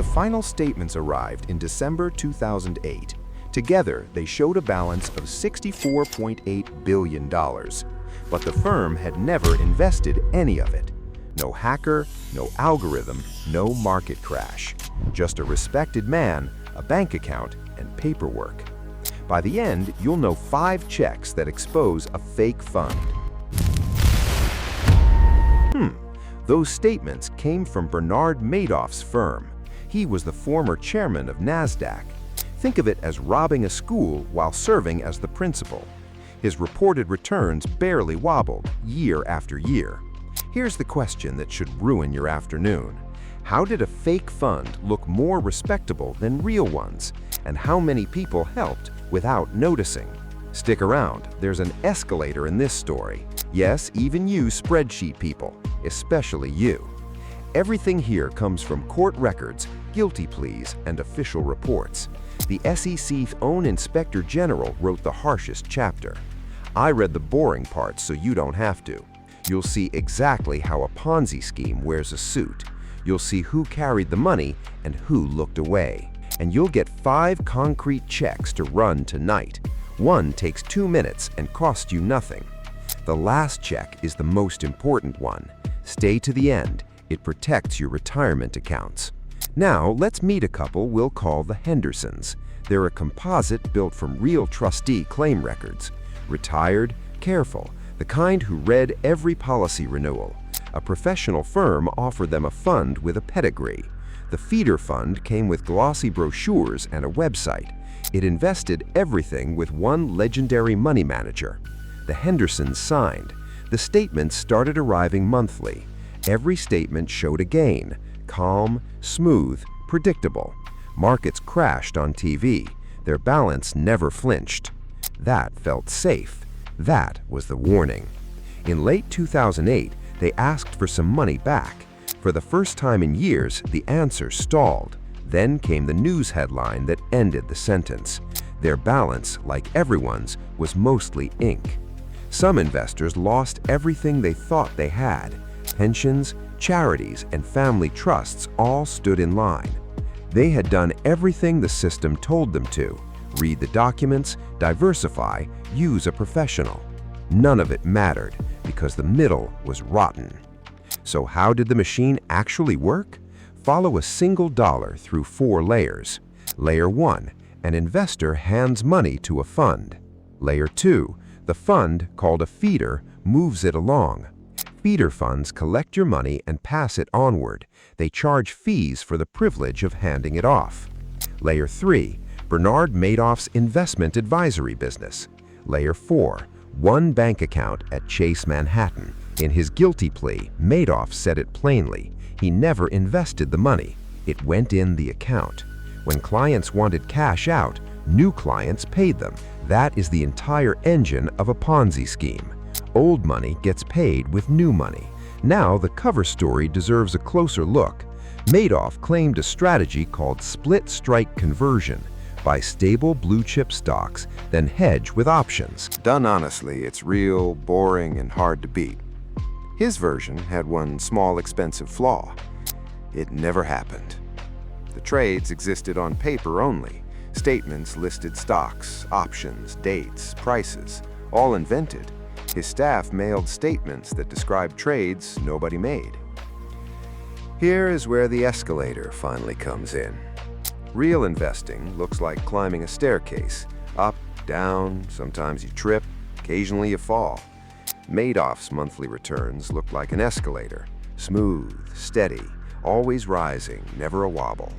The final statements arrived in December 2008. Together, they showed a balance of $64.8 billion. But the firm had never invested any of it. No hacker, no algorithm, no market crash. Just a respected man, a bank account, and paperwork. By the end, you'll know 5 checks that expose a fake fund. Those statements came from Bernard Madoff's firm. He was the former chairman of NASDAQ. Think of it as robbing a school while serving as the principal. His reported returns barely wobbled year after year. Here's the question that should ruin your afternoon. How did a fake fund look more respectable than real ones? And how many people helped without noticing? Stick around, there's an escalator in this story. Yes, even you spreadsheet people, especially you. Everything here comes from court records, guilty pleas, and official reports. The SEC's own Inspector General wrote the harshest chapter. I read the boring parts so you don't have to. You'll see exactly how a Ponzi scheme wears a suit. You'll see who carried the money and who looked away. And you'll get 5 concrete checks to run tonight. One takes 2 minutes and costs you nothing. The last check is the most important one. Stay to the end. It protects your retirement accounts. Now, let's meet a couple we'll call the Hendersons. They're a composite built from real trustee claim records. Retired, careful, the kind who read every policy renewal. A professional firm offered them a fund with a pedigree. The feeder fund came with glossy brochures and a website. It invested everything with one legendary money manager. The Hendersons signed. The statements started arriving monthly. Every statement showed a gain. Calm, smooth, predictable. Markets crashed on TV. Their balance never flinched. That felt safe. That was the warning. In late 2008, they asked for some money back. For the first time in years, the answer stalled. Then came the news headline that ended the sentence. Their balance, like everyone's, was mostly ink. Some investors lost everything they thought they had. Pensions, charities, and family trusts all stood in line. They had done everything the system told them to. Read the documents, diversify, use a professional. None of it mattered because the middle was rotten. So how did the machine actually work? Follow a single dollar through 4 layers. Layer 1, an investor hands money to a fund. Layer 2, the fund, called a feeder, moves it along. Feeder funds collect your money and pass it onward. They charge fees for the privilege of handing it off. Layer 3, Bernard Madoff's investment advisory business. Layer 4, one bank account at Chase Manhattan. In his guilty plea, Madoff said it plainly. He never invested the money. It went in the account. When clients wanted cash out, new clients paid them. That is the entire engine of a Ponzi scheme. Old money gets paid with new money. Now the cover story deserves a closer look. Madoff claimed a strategy called split strike conversion. Buy stable blue-chip stocks, then hedge with options. Done honestly, it's real, boring, and hard to beat. His version had one small expensive flaw. It never happened. The trades existed on paper only. Statements listed stocks, options, dates, prices, all invented. His staff mailed statements that described trades nobody made. Here is where the escalator finally comes in. Real investing looks like climbing a staircase. Up, down, sometimes you trip, occasionally you fall. Madoff's monthly returns looked like an escalator. Smooth, steady, always rising, never a wobble.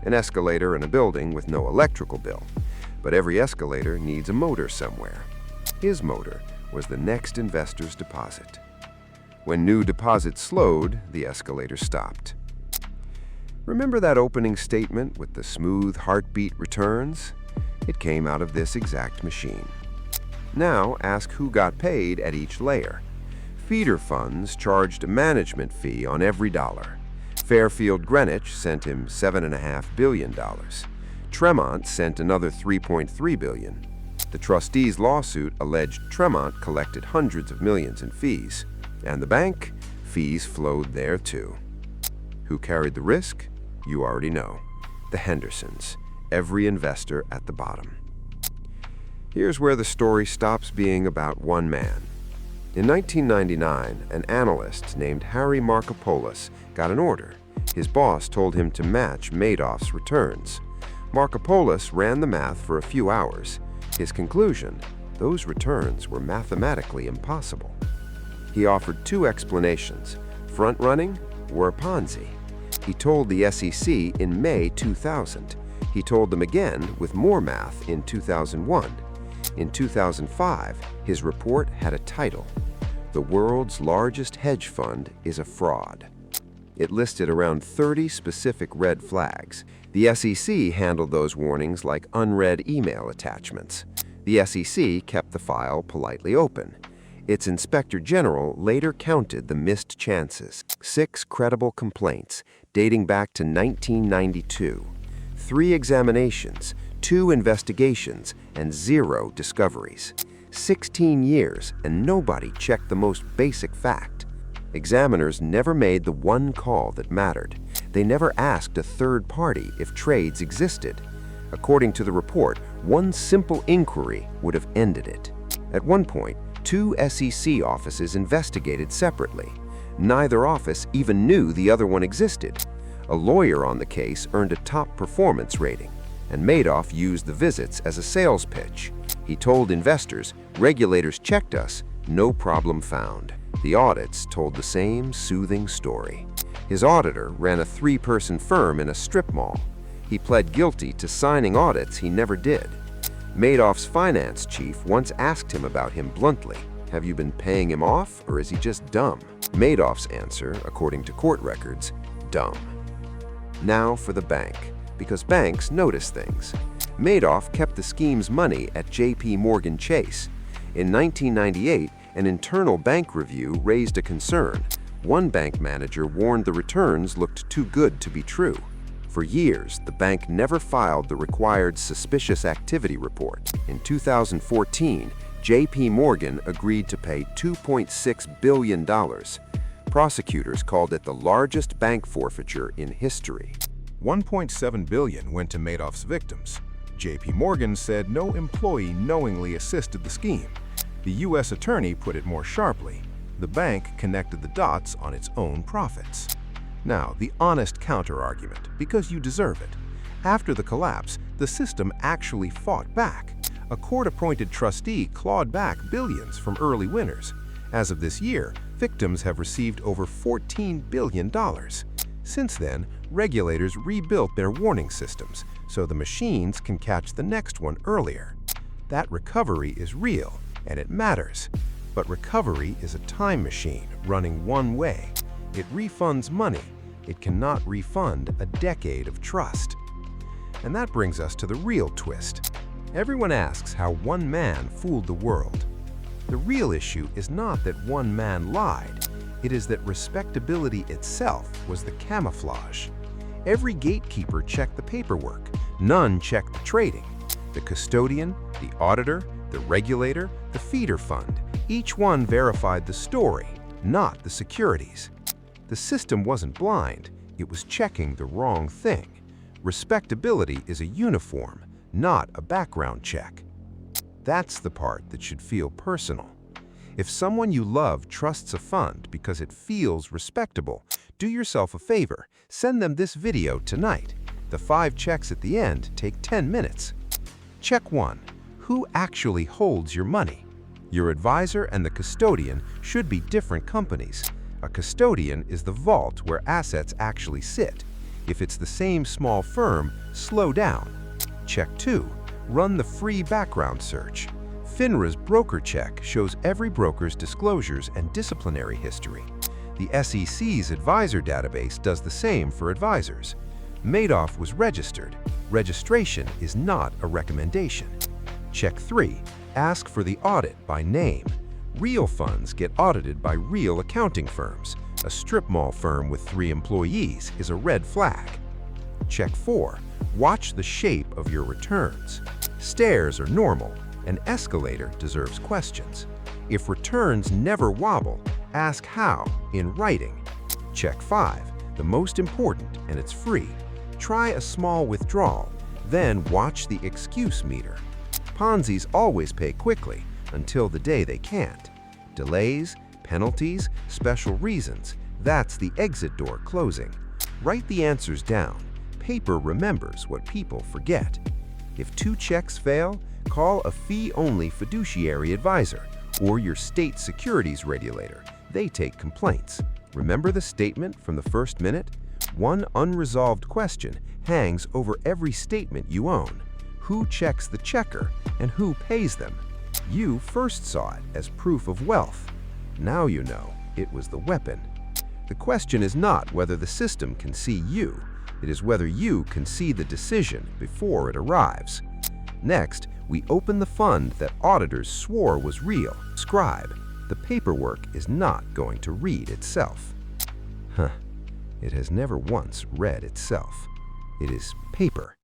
An escalator in a building with no electrical bill. But every escalator needs a motor somewhere. His motor was the next investor's deposit. When new deposits slowed, the escalator stopped. Remember that opening statement with the smooth heartbeat returns? It came out of this exact machine. Now ask who got paid at each layer. Feeder funds charged a management fee on every dollar. Fairfield Greenwich sent him $7.5 billion. Tremont sent another $3.3 billion. The trustees' lawsuit alleged Tremont collected hundreds of millions in fees. And the bank? Fees flowed there too. Who carried the risk? You already know. The Hendersons, every investor at the bottom. Here's where the story stops being about one man. In 1999, an analyst named Harry Markopolos got an order. His boss told him to match Madoff's returns. Markopolos ran the math for a few hours. His conclusion: those returns were mathematically impossible. He offered two explanations: front-running or a Ponzi. He told the SEC in May 2000. He told them again with more math in 2001. In 2005, his report had a title: "The World's Largest Hedge Fund is a Fraud." It listed around 30 specific red flags. The SEC handled those warnings like unread email attachments. The SEC kept the file politely open. Its Inspector General later counted the missed chances: 6 credible complaints dating back to 1992, 3 examinations, 2 investigations, and 0 discoveries. 16 years, and nobody checked the most basic fact. Examiners never made the one call that mattered. They never asked a third party if trades existed. According to the report, one simple inquiry would have ended it. At one point, 2 SEC offices investigated separately. Neither office even knew the other one existed. A lawyer on the case earned a top performance rating, and Madoff used the visits as a sales pitch. He told investors, "Regulators checked us, no problem found." The audits told the same soothing story. His auditor ran a 3-person firm in a strip mall. He pled guilty to signing audits he never did. Madoff's finance chief once asked him about him bluntly: "Have you been paying him off, or is he just dumb?" Madoff's answer, according to court records: dumb. Now for the bank, because banks notice things. Madoff kept the scheme's money at JPMorgan Chase. In 1998, an internal bank review raised a concern. One bank manager warned the returns looked too good to be true. For years, the bank never filed the required suspicious activity report. In 2014, JPMorgan agreed to pay $2.6 billion. Prosecutors called it the largest bank forfeiture in history. $1.7 billion went to Madoff's victims. JPMorgan said no employee knowingly assisted the scheme. The U.S. attorney put it more sharply: the bank connected the dots on its own profits. Now, the honest counterargument, because you deserve it. After the collapse, the system actually fought back. A court-appointed trustee clawed back billions from early winners. As of this year, victims have received over $14 billion. Since then, regulators rebuilt their warning systems so the machines can catch the next one earlier. That recovery is real, and it matters. But recovery is a time machine running one way. It refunds money. It cannot refund a decade of trust. And that brings us to the real twist. Everyone asks how one man fooled the world. The real issue is not that one man lied. It is that respectability itself was the camouflage. Every gatekeeper checked the paperwork. None checked the trading. The custodian, the auditor, the regulator, the feeder fund, each one verified the story, not the securities. The system wasn't blind. It was checking the wrong thing. Respectability is a uniform, not a background check. That's the part that should feel personal. If someone you love trusts a fund because it feels respectable, do yourself a favor, send them this video tonight. The 5 checks at the end take 10 minutes. Check 1. Who actually holds your money? Your advisor and the custodian should be different companies. A custodian is the vault where assets actually sit. If it's the same small firm, slow down. Check 2. Run the free background search. FINRA's broker check shows every broker's disclosures and disciplinary history. The SEC's advisor database does the same for advisors. Madoff was registered. Registration is not a recommendation. Check 3. Ask for the audit by name. Real funds get audited by real accounting firms. A strip mall firm with 3 employees is a red flag. Check 4. Watch the shape of your returns. Stairs are normal. An escalator deserves questions. If returns never wobble, ask how in writing. Check 5. The most important, and it's free. Try a small withdrawal, then watch the excuse meter. Ponzi's always pay quickly until the day they can't. Delays, penalties, special reasons, that's the exit door closing. Write the answers down. Paper remembers what people forget. If 2 checks fail, call a fee-only fiduciary advisor or your state securities regulator. They take complaints. Remember the statement from the first minute? One unresolved question hangs over every statement you own. Who checks the checker and who pays them? You first saw it as proof of wealth. Now you know it was the weapon. The question is not whether the system can see you. It is whether you can see the decision before it arrives. Next, we open the fund that auditors swore was real. Scribe. The paperwork is not going to read itself. It has never once read itself. It is paper.